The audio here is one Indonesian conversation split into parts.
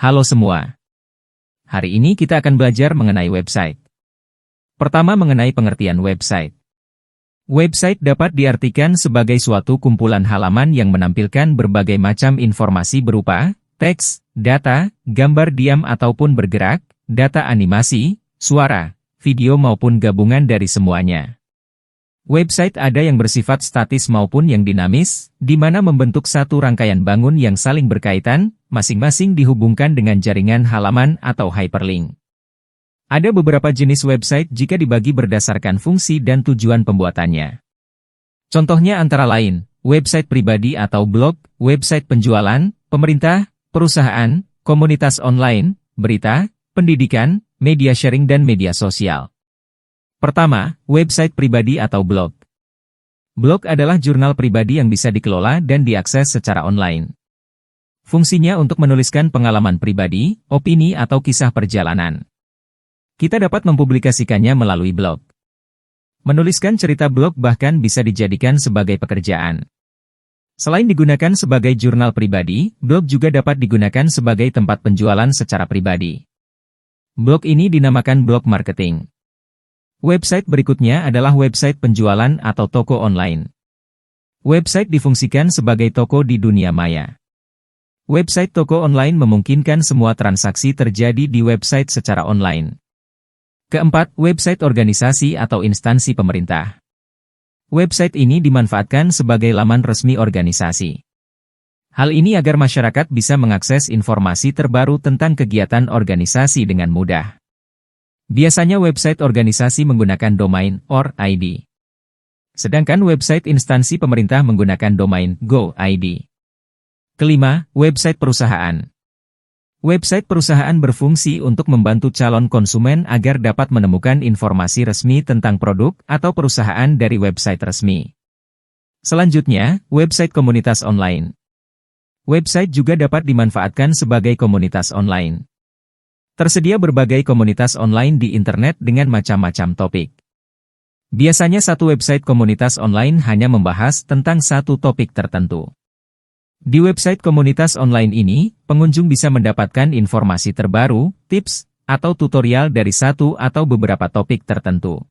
Halo semua. Hari ini kita akan belajar mengenai website. Pertama, mengenai pengertian website. Website dapat diartikan sebagai suatu kumpulan halaman yang menampilkan berbagai macam informasi berupa teks, data, gambar diam ataupun bergerak, data animasi, suara, video maupun gabungan dari semuanya. Website ada yang bersifat statis maupun yang dinamis, di mana membentuk satu rangkaian bangun yang saling berkaitan, masing-masing dihubungkan dengan jaringan halaman atau hyperlink. Ada beberapa jenis website jika dibagi berdasarkan fungsi dan tujuan pembuatannya. Contohnya antara lain, website pribadi atau blog, website penjualan, pemerintah, perusahaan, komunitas online, berita, pendidikan, media sharing dan media sosial. Pertama, website pribadi atau blog. Blog adalah jurnal pribadi yang bisa dikelola dan diakses secara online. Fungsinya untuk menuliskan pengalaman pribadi, opini atau kisah perjalanan. Kita dapat mempublikasikannya melalui blog. Menuliskan cerita blog bahkan bisa dijadikan sebagai pekerjaan. Selain digunakan sebagai jurnal pribadi, blog juga dapat digunakan sebagai tempat penjualan secara pribadi. Blog ini dinamakan blog marketing. Website berikutnya adalah website penjualan atau toko online. Website difungsikan sebagai toko di dunia maya. Website toko online memungkinkan semua transaksi terjadi di website secara online. Keempat, website organisasi atau instansi pemerintah. Website ini dimanfaatkan sebagai laman resmi organisasi. Hal ini agar masyarakat bisa mengakses informasi terbaru tentang kegiatan organisasi dengan mudah. Biasanya website organisasi menggunakan domain .org. Sedangkan website instansi pemerintah menggunakan domain .go.id. Kelima, website perusahaan. Website perusahaan berfungsi untuk membantu calon konsumen agar dapat menemukan informasi resmi tentang produk atau perusahaan dari website resmi. Selanjutnya, website komunitas online. Website juga dapat dimanfaatkan sebagai komunitas online. Tersedia berbagai komunitas online di internet dengan macam-macam topik. Biasanya satu website komunitas online hanya membahas tentang satu topik tertentu. Di website komunitas online ini, pengunjung bisa mendapatkan informasi terbaru, tips, atau tutorial dari satu atau beberapa topik tertentu.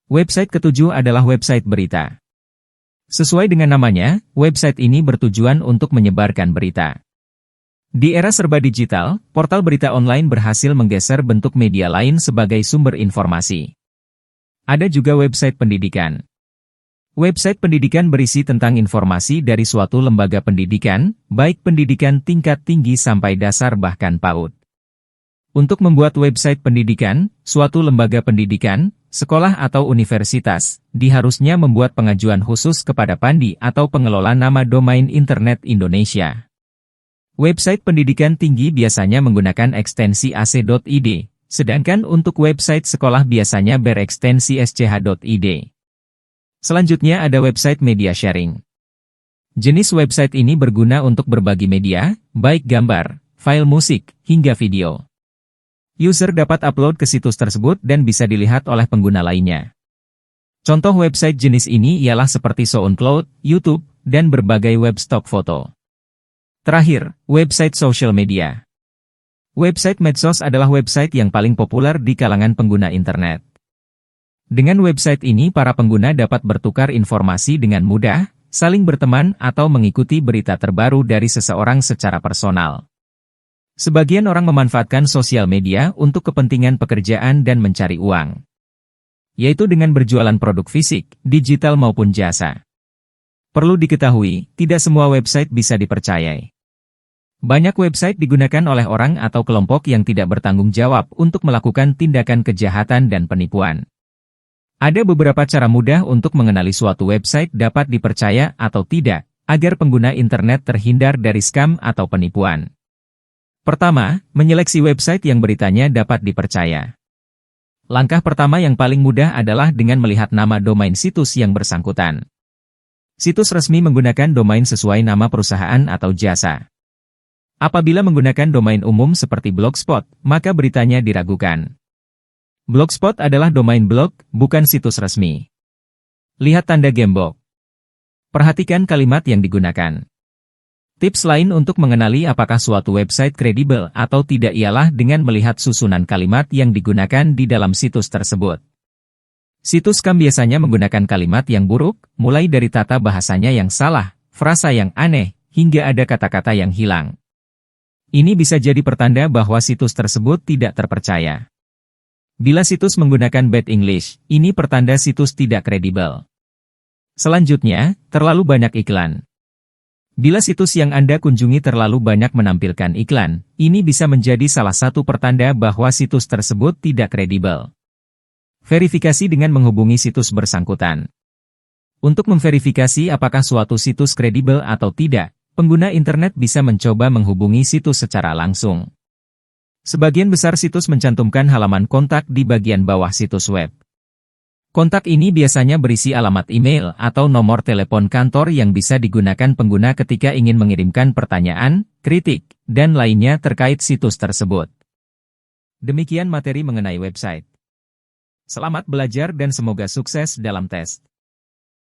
Website ketujuh adalah website berita. Sesuai dengan namanya, website ini bertujuan untuk menyebarkan berita. Di era serba digital, portal berita online berhasil menggeser bentuk media lain sebagai sumber informasi. Ada juga website pendidikan. Website pendidikan berisi tentang informasi dari suatu lembaga pendidikan, baik pendidikan tingkat tinggi sampai dasar bahkan PAUD. Untuk membuat website pendidikan, suatu lembaga pendidikan, sekolah atau universitas, diharusnya membuat pengajuan khusus kepada Pandi atau pengelola nama domain internet Indonesia. Website pendidikan tinggi biasanya menggunakan ekstensi ac.id, sedangkan untuk website sekolah biasanya berekstensi sch.id. Selanjutnya ada website media sharing. Jenis website ini berguna untuk berbagi media, baik gambar, file musik, hingga video. User dapat upload ke situs tersebut dan bisa dilihat oleh pengguna lainnya. Contoh website jenis ini ialah seperti SoundCloud, YouTube, dan berbagai web stok foto. Terakhir, website social media. Website medsos adalah website yang paling populer di kalangan pengguna internet. Dengan website ini para pengguna dapat bertukar informasi dengan mudah, saling berteman atau mengikuti berita terbaru dari seseorang secara personal. Sebagian orang memanfaatkan sosial media untuk kepentingan pekerjaan dan mencari uang, yaitu dengan berjualan produk fisik, digital maupun jasa. Perlu diketahui, tidak semua website bisa dipercayai. Banyak website digunakan oleh orang atau kelompok yang tidak bertanggung jawab untuk melakukan tindakan kejahatan dan penipuan. Ada beberapa cara mudah untuk mengenali suatu website dapat dipercaya atau tidak, agar pengguna internet terhindar dari scam atau penipuan. Pertama, menyeleksi website yang beritanya dapat dipercaya. Langkah pertama yang paling mudah adalah dengan melihat nama domain situs yang bersangkutan. Situs resmi menggunakan domain sesuai nama perusahaan atau jasa. Apabila menggunakan domain umum seperti Blogspot, maka beritanya diragukan. Blogspot adalah domain blog, bukan situs resmi. Lihat tanda gembok. Perhatikan kalimat yang digunakan. Tips lain untuk mengenali apakah suatu website kredibel atau tidak ialah dengan melihat susunan kalimat yang digunakan di dalam situs tersebut. Situs scam biasanya menggunakan kalimat yang buruk, mulai dari tata bahasanya yang salah, frasa yang aneh, hingga ada kata-kata yang hilang. Ini bisa jadi pertanda bahwa situs tersebut tidak terpercaya. Bila situs menggunakan bad English, ini pertanda situs tidak kredibel. Selanjutnya, terlalu banyak iklan. Bila situs yang Anda kunjungi terlalu banyak menampilkan iklan, ini bisa menjadi salah satu pertanda bahwa situs tersebut tidak kredibel. Verifikasi dengan menghubungi situs bersangkutan. Untuk memverifikasi apakah suatu situs kredibel atau tidak, pengguna internet bisa mencoba menghubungi situs secara langsung. Sebagian besar situs mencantumkan halaman kontak di bagian bawah situs web. Kontak ini biasanya berisi alamat email atau nomor telepon kantor yang bisa digunakan pengguna ketika ingin mengirimkan pertanyaan, kritik, dan lainnya terkait situs tersebut. Demikian materi mengenai website. Selamat belajar dan semoga sukses dalam tes.